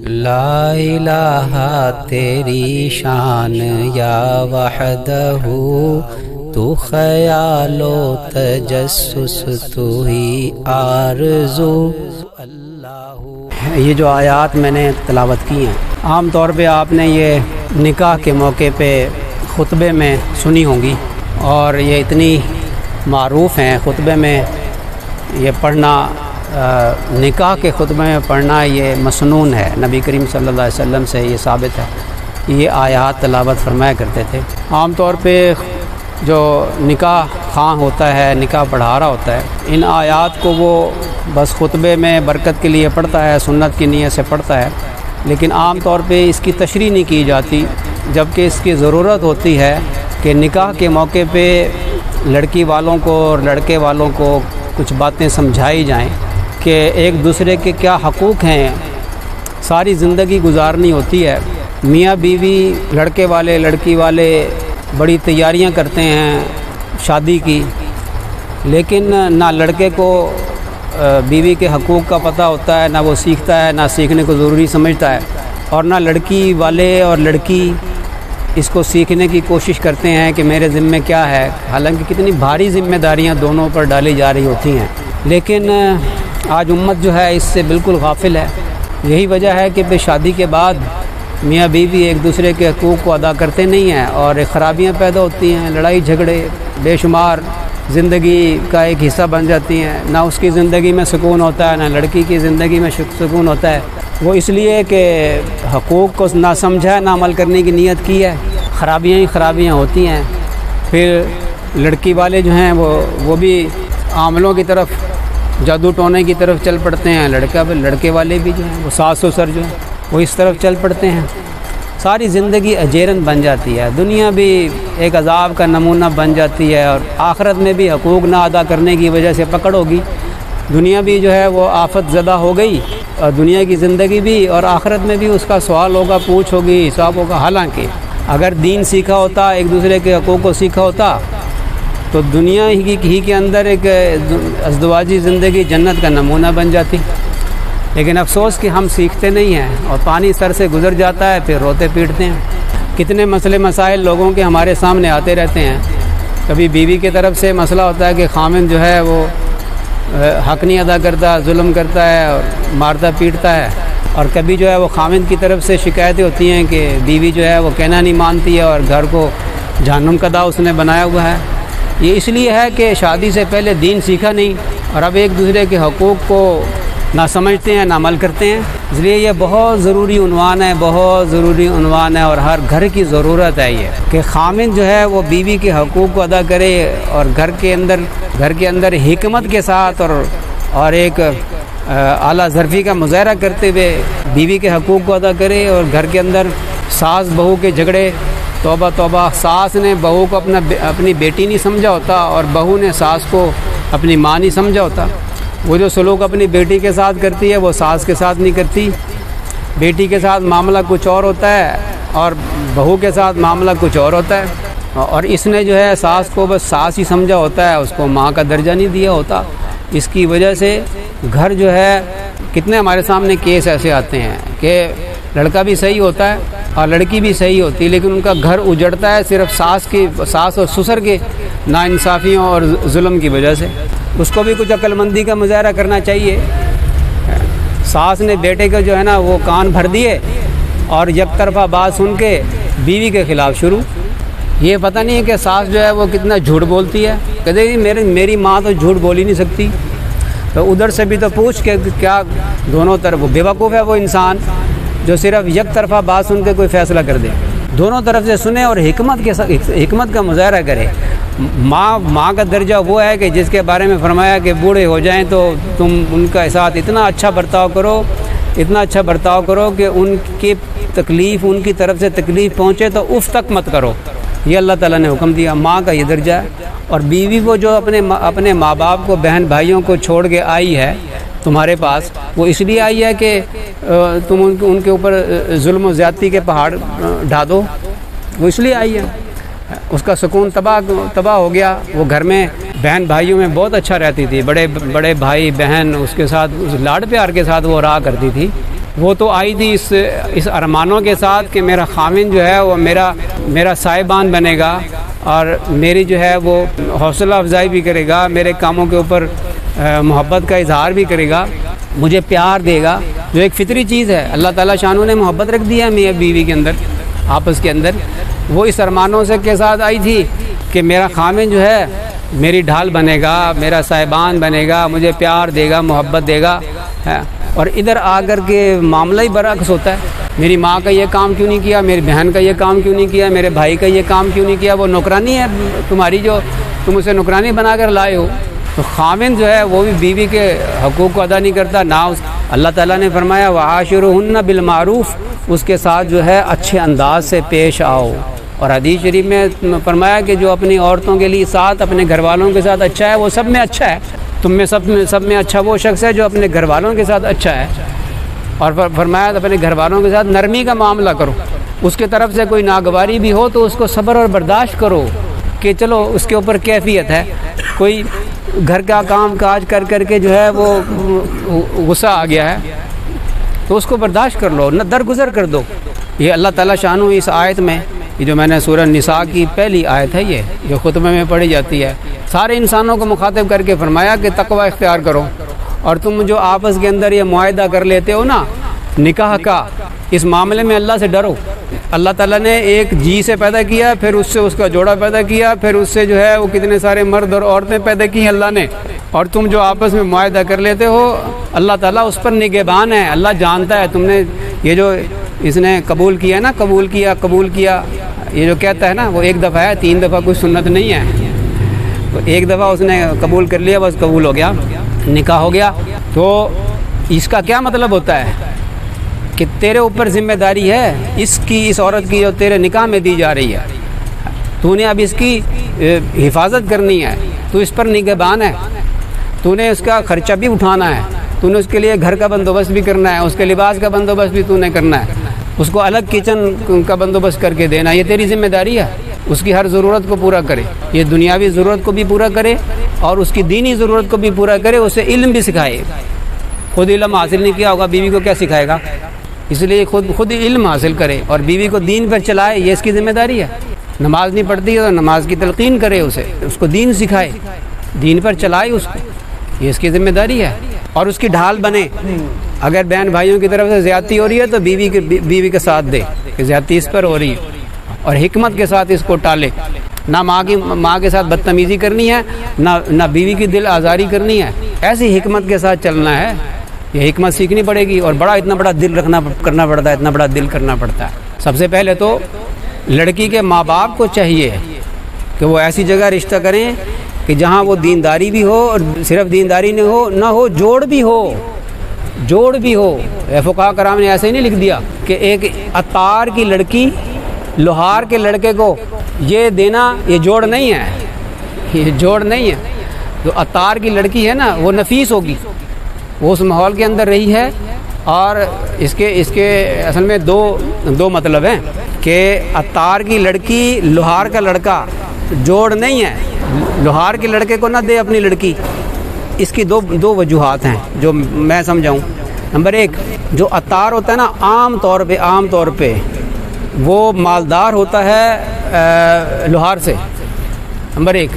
ला इलाहा तेरी शान या वहदहू, तू ख़यालो तजस्सुस तू ही आरज़ू। ये जो आयात मैंने तलावत की हैं, आम तौर पे आपने ये निकाह के मौके पे खुतबे में सुनी होंगी, और ये इतनी मारूफ़ हैं। खुतबे में ये पढ़ना, निकाह के खुतबे में पढ़ना ये मसनून है। नबी करीम सल्लल्लाहु अलैहि वसल्लम से ये साबित है। ये आयात तलावत फरमाया करते थे। आम तौर पे जो निकाह खां होता है, निकाह पढ़ा रहा होता है, इन आयात को वो बस खुतबे में बरकत के लिए पढ़ता है, सुन्नत की नीयत से पढ़ता है, लेकिन आम तौर पे इसकी तशरीह नहीं की जाती, जबकि इसकी ज़रूरत होती है कि निकाह के मौके पे लड़की वालों को और लड़के वालों को कुछ बातें समझाई जाएं कि एक दूसरे के क्या हकूक़ हैं। सारी ज़िंदगी गुजारनी होती है, मियाँ बीवी, लड़के वाले लड़की वाले बड़ी तैयारियां करते हैं शादी की, लेकिन ना लड़के को बीवी के हकूक़ का पता होता है, ना वो सीखता है, ना सीखने को ज़रूरी समझता है, और ना लड़की वाले और लड़की इसको सीखने की कोशिश करते हैं कि मेरे ज़िम्मे क्या है। हालांकि कितनी भारी ज़िम्मेदारियां दोनों पर डाली जा रही होती हैं, लेकिन आज उम्मत जो है इससे बिल्कुल गाफिल है। यही वजह है कि शादी के बाद मियाँ बीवी एक दूसरे के हकूक़ को अदा करते नहीं हैं और ख़राबियाँ पैदा होती हैं, लड़ाई झगड़े बेशुमार ज़िंदगी का एक हिस्सा बन जाती हैं। ना उसकी ज़िंदगी में सुकून होता है, ना लड़की की ज़िंदगी में सुकून होता है। वो इसलिए कि हकूक़ को ना समझा है, ना अमल करने की नीयत की है, ख़राबियाँ ही ख़राबियाँ होती हैं। फिर लड़की वाले जो हैं वो भी आमलों की तरफ, जादू टोने की तरफ चल पड़ते हैं। लड़के वाले भी जो हैं वो सास ससुर जो हैं वो इस तरफ चल पड़ते हैं। सारी ज़िंदगी अजेरन बन जाती है, दुनिया भी एक अजाब का नमूना बन जाती है, और आखिरत में भी हकूक़ ना अदा करने की वजह से पकड़ होगी। दुनिया भी जो है वो आफत ज़दा हो गई, और दुनिया की ज़िंदगी भी, और आखिरत में भी उसका सवाल होगा, पूछ होगी, हिसाब होगा। हालांकि अगर दीन सीखा होता, एक दूसरे के हकूक़ को सीखा होता, तो दुनिया ही के अंदर एक अज़दवाजी ज़िंदगी जन्नत का नमूना बन जाती। लेकिन अफसोस कि हम सीखते नहीं हैं, और पानी सर से गुज़र जाता है, फिर रोते पीटते हैं। कितने मसले मसाइल लोगों के हमारे सामने आते रहते हैं। कभी बीवी की तरफ से मसला होता है कि खामिन जो है वो हक़ नहीं अदा करता, जुल्म करता है और मारता पीटता है, और कभी जो है वो खामिन की तरफ से शिकायतें होती हैं कि बीवी जो है वो कहना नहीं मानती है और घर को जहन्नुम का दाव उसने बनाया हुआ है। ये इसलिए है कि शादी से पहले दीन सीखा नहीं, और अब एक दूसरे के हकूक़ को ना समझते हैं, ना अमल करते हैं। इसलिए ये बहुत ज़रूरी उन्वान है, बहुत ज़रूरी उन्वान है, और हर घर की ज़रूरत है ये कि खामिन जो है वो बीवी के हकूक़ को अदा करे, और घर के अंदर हिकमत के साथ और एक आला ज़रफ़ी का मुज़ाहरा करते हुए बीवी के हकूक़ को अदा करे। और घर के अंदर सास बहू के झगड़े, तौबा तौबा, सास ने बहू को अपनी बेटी नहीं समझा होता, और बहू ने सास को अपनी माँ नहीं समझा होता। वो जो सलूक अपनी बेटी के साथ करती है वो सास के साथ नहीं करती। बेटी के साथ मामला कुछ और होता है, और बहू के साथ मामला कुछ और होता है। और इसने जो है सास को बस सास ही समझा होता है, उसको माँ का दर्जा नहीं दिया होता। इसकी वजह से घर जो है, कितने हमारे सामने केस ऐसे आते हैं कि लड़का भी सही होता है और लड़की भी सही होती है, लेकिन उनका घर उजड़ता है सिर्फ सास और ससुर के नाइंसाफ़ियों और जुल्म की वजह से। उसको भी कुछ अक्लमंदी का मुज़ाहरा करना चाहिए। सास ने बेटे को जो है ना वो कान भर दिए, और एक तरफा बात सुन के बीवी के ख़िलाफ़ शुरू। ये पता नहीं है कि सास जो है वो कितना झूठ बोलती है। कहते मेरी माँ तो झूठ बोल ही नहीं सकती। तो उधर से भी तो पूछ के क्या दोनों तरफ, वो बेवकूफ़ है वो इंसान जो सिर्फ एक तरफा बात सुन के कोई फ़ैसला कर दे। दोनों तरफ से सुने और हिकमत का मुज़ाहरा करे। माँ का दर्जा वो है कि जिसके बारे में फरमाया कि बूढ़े हो जाएं तो तुम उनका साथ इतना अच्छा बर्ताव करो कि उनकी तकलीफ़, उनकी तरफ से तकलीफ़ पहुँचे तो उफ़ तक मत करो। ये अल्लाह ताला ने हुक्म दिया, माँ का ये दर्जा है। और बीवी वो जो अपने माँ बाप को, बहन भाइयों को छोड़ के आई है तुम्हारे पास, वो इसलिए आई है कि तुम उनके ऊपर जुल्म और ज़्यादती के पहाड़ ढा दो। वो इसलिए आई है। उसका सुकून तबाह हो गया। वो घर में बहन भाइयों में बहुत अच्छा रहती थी, बड़े भाई बहन उसके साथ उस लाड प्यार के साथ वो रहा करती थी। वो तो आई थी इस अरमानों के साथ कि मेरा खामिन जो है वो मेरा साहिबान बनेगा और मेरी जो है वो हौसला अफजाई भी करेगा, मेरे कामों के ऊपर मोहब्बत का इजहार भी करेगा, मुझे प्यार देगा, जो एक फितरी चीज़ है। अल्लाह ताला शानू ने मोहब्बत रख दी है मियाँ बीवी के अंदर, आपस के अंदर। वो इस अरमानों से के साथ आई थी कि मेरा खामिन जो है मेरी ढाल बनेगा, मेरा साहिबान बनेगा, मुझे प्यार देगा, मोहब्बत देगा है। और इधर आकर के मामला ही बरअक्स होता है। मेरी माँ का ये काम क्यों नहीं किया, मेरी बहन का ये काम क्यों नहीं किया, मेरे भाई का ये काम क्यों नहीं किया। वो नौकरानी है तुम्हारी, जो तुम उसे नौकरानी बना कर लाए हो। तो खामिन जो है वो भी बीवी के हकूक़ को अदा नहीं करता ना। अल्लाह ताला ने फरमाया वआशिरुहुन्ना बिल मारूफ़, उसके साथ जो है अच्छे अंदाज से पेश आओ। और हदीस शरीफ में फरमाया कि जो अपनी औरतों के लिए साथ अपने घर वालों के साथ अच्छा है वो सब में अच्छा है। तुम में सब में अच्छा वो शख्स है जो अपने घर वालों के साथ अच्छा है। और फरमाया अपने घर वालों के साथ नरमी का मामला करो। उसके तरफ से कोई नागवारी भी हो तो उसको सब्र और बर्दाश्त करो कि चलो उसके ऊपर कैफियत है। कोई घर का काम काज कर करके जो है वो गुस्सा आ गया है तो उसको बर्दाश्त कर लो, न दरगुजर कर दो। ये अल्लाह ताला शानू इस आयत में, ये जो मैंने सूरह निसा की पहली आयत है, ये जो खुतबे में पढ़ी जाती है, सारे इंसानों को मुखातिब करके फरमाया कि तकवा इख्तियार करो। और तुम जो आपस के अंदर ये मुआहदा कर लेते हो ना निकाह का, इस मामले में अल्लाह से डरो। अल्लाह ताला ने एक जी से पैदा किया, फिर उससे उसका जोड़ा पैदा किया, फिर उससे जो है वो कितने सारे मर्द और औरतें पैदा की अल्लाह ने। और तुम जो आपस में मुआहदा कर लेते हो, अल्लाह ताला उस पर निगहबान है। अल्लाह जानता है तुमने ये जो इसने कबूल किया ना, कबूल किया, ये जो कहता है ना वो एक दफ़ा है, 3 दफ़ा कोई सुन्नत नहीं है। तो एक दफ़ा उसने कबूल कर लिया, बस कबूल हो गया, निकाह हो गया। तो इसका क्या मतलब होता है कि तेरे ऊपर ज़िम्मेदारी है इस औरत की जो तेरे निकाह में दी जा रही है। तूने अब इसकी हिफाजत करनी है, तू इस पर निगहबान है, तूने उसका ख़र्चा भी उठाना है, तूने उसके लिए घर का बंदोबस्त भी करना है, उसके लिबास का बंदोबस्त भी तूने करना है, उसको अलग किचन का बंदोबस्त करके देना, ये तेरी ज़िम्मेदारी है। उसकी हर ज़रूरत को पूरा करे, ये दुनियावी ज़रूरत को भी पूरा करे और उसकी दीनी ज़रूरत को भी पूरा करे, उसे इल्म भी सिखाए। खुद इल्म हासिल नहीं किया होगा, बीवी को क्या सिखाएगा? इसलिए खुद इल्म हासिल करे और बीवी को दीन पर चलाए, ये इसकी ज़िम्मेदारी है। नमाज नहीं पढ़ती है तो नमाज की तलकीन करे, उसको दीन सिखाए, दीन पर चलाए उसको, ये इसकी ज़िम्मेदारी है। और उसकी ढाल बने। अगर बहन भाइयों की तरफ से ज़्यादती हो रही है तो बीवी के साथ दे कि ज़्यादती इस पर हो रही है, और हिकमत के साथ इसको टाले। ना माँ के साथ बदतमीज़ी करनी है, ना बीवी की दिल आज़ारी करनी है, ऐसी हिकमत के साथ चलना है। ये हिकमत सीखनी पड़ेगी और इतना बड़ा दिल करना पड़ता है, इतना बड़ा दिल करना पड़ता है। सबसे पहले तो लड़की के माँ बाप को चाहिए कि वो ऐसी जगह रिश्ता करें कि जहाँ वो दीनदारी भी हो, और सिर्फ दीनदारी ना हो जोड़ भी हो। फुक़हा कराम ने ऐसे ही नहीं लिख दिया कि एक अतार की लड़की लोहार के लड़के को ये देना, ये जोड़ नहीं है, ये जोड़ नहीं है। जो अतार की लड़की है ना वो नफीस होगी, वो उस माहौल के अंदर रही है। और इसके असल में दो मतलब हैं कि अतार की लड़की लोहार का लड़का जोड़ नहीं है, लोहार के लड़के को ना दे अपनी लड़की। इसकी दो वजूहात हैं जो मैं समझाऊँ। नंबर 1, जो अतार होता है ना आम तौर पे वो मालदार होता है लोहार से, नंबर 1।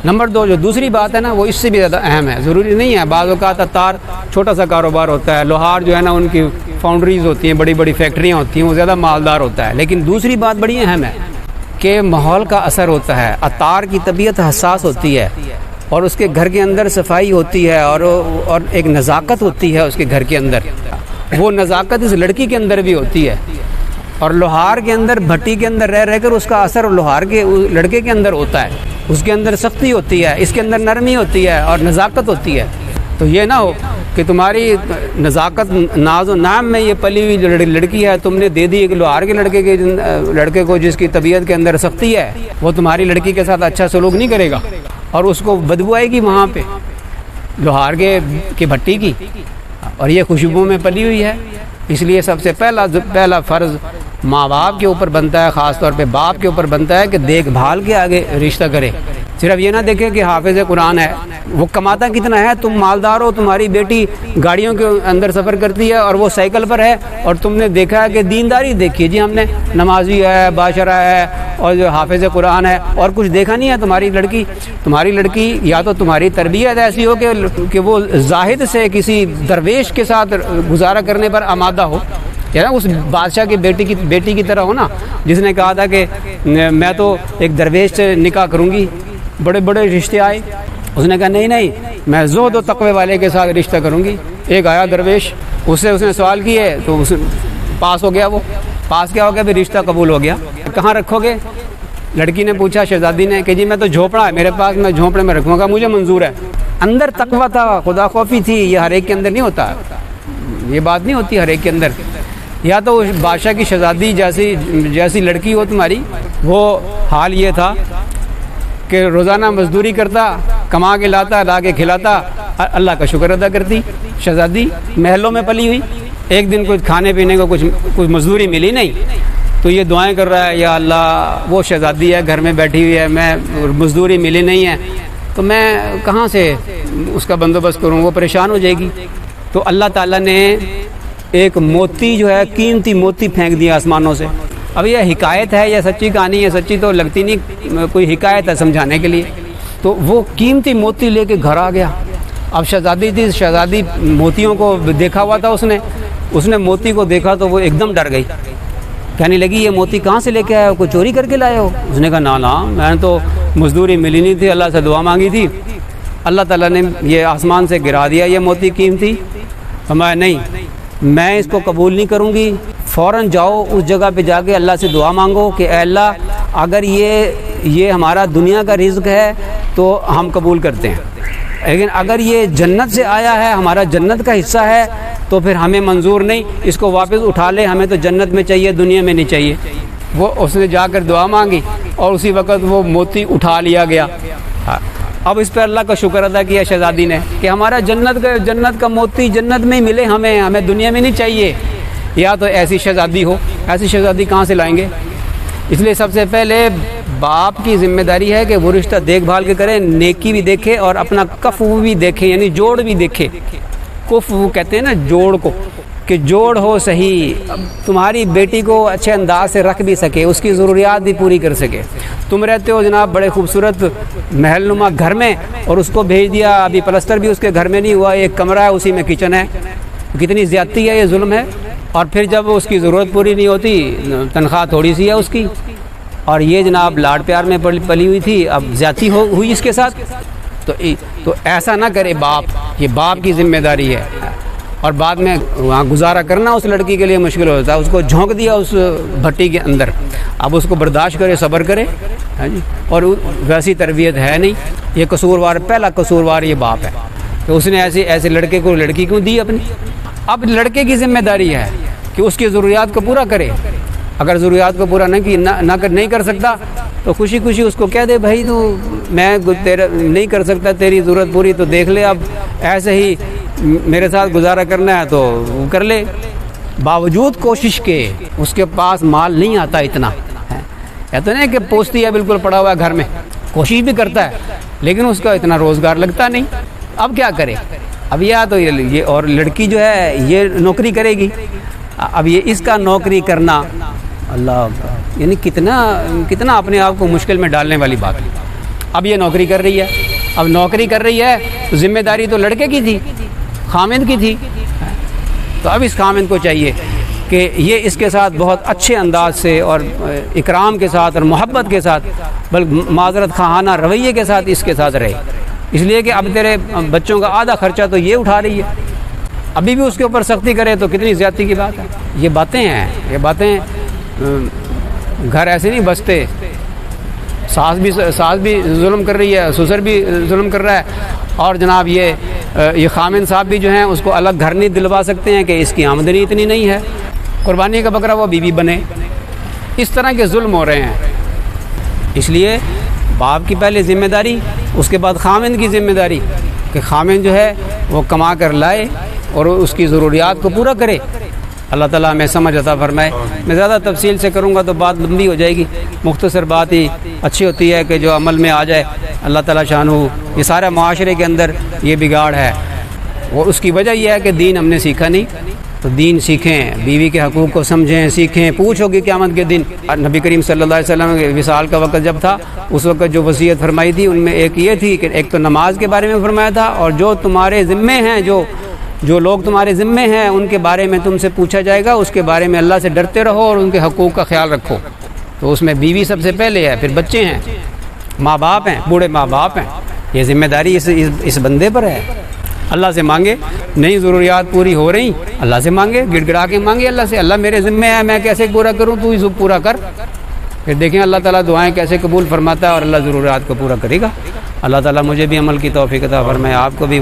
नंबर 2, जो दूसरी बात है ना वो इससे भी ज़्यादा अहम है। ज़रूरी नहीं है, बाज़ औक़ात अतार छोटा सा कारोबार होता है, लोहार जो है ना उनकी फाउंड्रीज़ होती हैं, बड़ी बड़ी फैक्ट्रियाँ होती हैं, वो ज़्यादा मालदार होता है। लेकिन दूसरी बात बड़ी अहम है कि माहौल का असर होता है। अतार की तबीयत हसास होती है और उसके घर के अंदर सफाई होती है और एक नज़ाकत होती है उसके घर के अंदर। वो नज़ाकत इस लड़की के अंदर भी होती है। और लोहार के अंदर, भट्टी के अंदर रह कर उसका असर लोहार के लड़के के अंदर होता है। उसके अंदर सख्ती होती है, इसके अंदर नरमी होती है और नज़ाकत होती है। तो ये ना हो कि तुम्हारी नज़ाकत नाज़ो नाम में ये पली हुई लड़की है, तुमने दे दी एक लोहार के लड़के को जिसकी तबीयत के अंदर सख्ती है, वो तुम्हारी लड़की के साथ अच्छा सलूक नहीं करेगा और उसको बदबू आएगी वहाँ पे लोहार के भट्टी की, और ये खुशबू में पली हुई है। इसलिए सबसे पहला फ़र्ज़ माँ बाप के ऊपर बनता है, ख़ास तौर पे बाप के ऊपर बनता है कि देखभाल के आगे रिश्ता करे। सिर्फ ये ना देखें कि हाफिज़ कुरान है, वो कमाता कितना है, तुम मालदार हो, तुम्हारी बेटी गाड़ियों के अंदर सफ़र करती है और वो साइकिल पर है, और तुमने देखा है कि दीनदारी देखी जी हमने, नमाजी है, बाशरा है और जो हाफिज़ कुरान है, और कुछ देखा नहीं है। तुम्हारी लड़की या तो तुम्हारी तरबियत ऐसी हो कि वो जाहिद से किसी दरवेश के साथ गुजारा करने पर आमादा हो, या उस बादशाह की बेटी की तरह हो ना, जिसने कहा था कि मैं तो एक दरवेश से निकाह करूँगी। बड़े बड़े रिश्ते आए, उसने कहा नहीं, मैं ज़ुहद और तक़वे वाले के साथ रिश्ता करूँगी। एक आया दरवेश, उसने सवाल किए तो उस पास हो गया, वो पास क्या हो गया, फिर रिश्ता कबूल हो गया। कहाँ रखोगे? लड़की ने पूछा, शहजादी ने, कि जी मैं तो झोंपड़ा है मेरे पास, मैं झोंपड़े में रखूँगा, मुझे मंजूर है। अंदर तक़वा था, खुदा खौफी थी, ये हर एक के अंदर नहीं होता, ये बात नहीं होती हर एक के अंदर। या तो बादशाह की शहजादी जैसी लड़की हो तुम्हारी, वो हाल ये था कि रोज़ाना मजदूरी करता, कमा के लाता, ला के खिलाता, अल्लाह का शुक्र अदा करती। शहजादी महलों में पली हुई, एक दिन कुछ खाने पीने को कुछ मजदूरी मिली नहीं, तो ये दुआएं कर रहा है, या अल्लाह वो शहजादी है घर में बैठी हुई है, मैं मजदूरी मिली नहीं है तो मैं कहाँ से उसका बंदोबस्त करूँ, वो परेशान हो जाएगी। तो अल्लाह ताला ने एक मोती जो है, कीमती मोती फेंक दिया आसमानों से। अब यह हिकायत है या सच्ची कहानी है, सच्ची तो लगती नहीं, कोई हिकायत है समझाने के लिए। तो वो कीमती मोती लेके घर आ गया। अब शहजादी थी, शहजादी मोतियों को देखा हुआ था, उसने मोती को देखा तो वो एकदम डर गई। कहने लगी, ये मोती कहाँ से लेके आए हो, कोई चोरी करके लाए हो? उसने कहा ना, मैंने तो मजदूरी मिली नहीं थी, अल्लाह से दुआ मांगी थी, अल्लाह ताला ने ये आसमान से गिरा दिया ये मोती कीमती। फरमाया नहीं, मैं इसको कबूल नहीं करूँगी। फ़ौरन जाओ उस जगह पे जाके अल्लाह से दुआ मांगो कि अल्लाह अगर ये हमारा दुनिया का रिज़्क़ है तो हम कबूल करते हैं, लेकिन अगर ये जन्नत से आया है, हमारा जन्नत का हिस्सा है, तो फिर हमें मंजूर नहीं, इसको वापस उठा ले, हमें तो जन्नत में चाहिए, दुनिया में नहीं चाहिए। वो उसने जाकर दुआ मांगी और उसी वक़्त वो मोती उठा लिया गया। अब इस पर अल्लाह का शुक्र अदा किया शहजादी ने कि हमारा जन्नत का मोती जन्नत में ही मिले, हमें दुनिया में नहीं चाहिए। या तो ऐसी शहजादी हो, ऐसी शहजादी कहाँ से लाएंगे? इसलिए सबसे पहले बाप की जिम्मेदारी है कि वो रिश्ता देखभाल के करे, नेकी भी देखे और अपना कफ भी देखे, यानी जोड़ भी देखे। कुफ वो कहते हैं ना जोड़ को, कि जोड़ हो सही, तुम्हारी बेटी को अच्छे अंदाज से रख भी सके, उसकी ज़रूरियात भी पूरी कर सके। तुम रहते हो जनाब बड़े खूबसूरत महलनुमा घर में और उसको भेज दिया, अभी प्लस्तर भी उसके घर में नहीं हुआ, एक कमरा है उसी में किचन है। कितनी ज़्यादती है, ये जुल्म है। और फिर जब उसकी ज़रूरत पूरी नहीं होती, तनख्वाह थोड़ी सी है उसकी, और ये जनाब लाड प्यार में पली हुई थी, अब ज़्यादती हुई इसके साथ। तो ऐसा ना करे बाप, ये बाप की जिम्मेदारी है। और बाद में वहाँ गुजारा करना उस लड़की के लिए मुश्किल होता है। उसको झोंक दिया उस भट्टी के अंदर, अब उसको बर्दाश्त करे, सब्र करे, है जी। और वैसी तरबियत है नहीं, ये कसूरवार, पहला कसूरवार ये बाप है। तो उसने ऐसे लड़के को लड़की क्यों दी अपनी? अब लड़के की जिम्मेदारी है कि उसकी ज़रूरियात को पूरा करे। अगर ज़रूरियात को पूरा नहीं कर सकता तो खुशी खुशी उसको कह दे, भाई तो मैं तेरा नहीं कर सकता तेरी ज़रूरत पूरी, तो देख ले, अब ऐसे ही मेरे साथ गुजारा करना है तो वो कर ले। बावजूद कोशिश के उसके पास माल नहीं आता इतना है, कहते नहीं कि पोस्ती है बिल्कुल पड़ा हुआ है घर में, कोशिश भी करता है लेकिन उसका इतना रोज़गार लगता नहीं। अब क्या करे? अब या तो ये और लड़की जो है ये नौकरी करेगी, अब ये इसका नौकरी करना, अल्लाह, यानी कितना अपने आप को मुश्किल में डालने वाली बात है। अब ये नौकरी कर रही है, अब नौकरी कर रही है तो जिम्मेदारी तो लड़के की थी, खामिद की थी। तो अब इस खामिद को चाहिए कि ये इसके साथ बहुत अच्छे अंदाज से और इकराम के साथ और मोहब्बत के साथ, बल्कि माजरत खाना रवैये के साथ इसके साथ रहे। इसलिए कि अब तेरे बच्चों का आधा खर्चा तो ये उठा रही है, अभी भी उसके ऊपर सख्ती करे तो कितनी ज़्यादती की बात है। ये बातें हैं, ये बातें, घर ऐसे नहीं बसते। सास भी जुल्म कर रही है, ससुर भी जुल्म कर रहा है, और जनाब ये खामिन साहब भी जो हैं उसको अलग घर नहीं दिलवा सकते हैं कि इसकी आमदनी इतनी नहीं है, कुर्बानी का बकरा वो बीवी बने। इस तरह के जुल्म हो रहे हैं। इसलिए बाप की पहले ज़िम्मेदारी, उसके बाद खामिन की ज़िम्मेदारी कि खामिन जो है वो कमा कर लाए और उसकी ज़रूरियात को पूरा करे। अल्लाह ताला हमें समझ अता फरमाए। मैं ज़्यादा तफसील से करूँगा तो बात लंबी हो जाएगी, मुख्तसर बात ही अच्छी होती है कि जो अमल में आ जाए। अल्लाह ताला शानहू, ये सारा माशरे के अंदर ये बिगाड़ है, वो उसकी वजह यह है कि दीन हमने सीखा नहीं। तो दीन सीखें, बीवी के हकूक़ को समझें, सीखें। पूछोगे क़यामत के दिन, नबी करीम सल्लल्लाहु अलैहि वसल्लम के विसाल का वक़्त जब था, उस वक़्त जो वसीयत फरमाई थी उनमें एक ये थी कि एक तो नमाज के बारे में फरमाया था, और जो तुम्हारे ज़िम्मे हैं, जो लोग तुम्हारे ज़िम्मे हैं उनके बारे में तुमसे पूछा जाएगा, उसके बारे में अल्लाह से डरते रहो और उनके हकूक़ का ख्याल रखो। तो उसमें बीवी सबसे पहले है, फिर बच्चे हैं, माँ बाप हैं, बूढ़े माँ बाप हैं। ये ज़िम्मेदारी इस बंदे पर है। अल्लाह से मांगे, नहीं ज़रूरियात पूरी हो रही, अल्लाह से मांगे, गिड़गिड़ा के मांगे अल्लाह से, अल्लाह मेरे ज़िम्मे है, मैं कैसे पूरा करूँ, तू इसे पूरा कर। फिर देखें अल्लाह ताला दुआएं कैसे कबूल फरमाता है और अल्लाह ज़रूरियात को पूरा करेगा। अल्लाह ताला मुझे भी अमल की तौफीक अता फरमाए, आपको भी।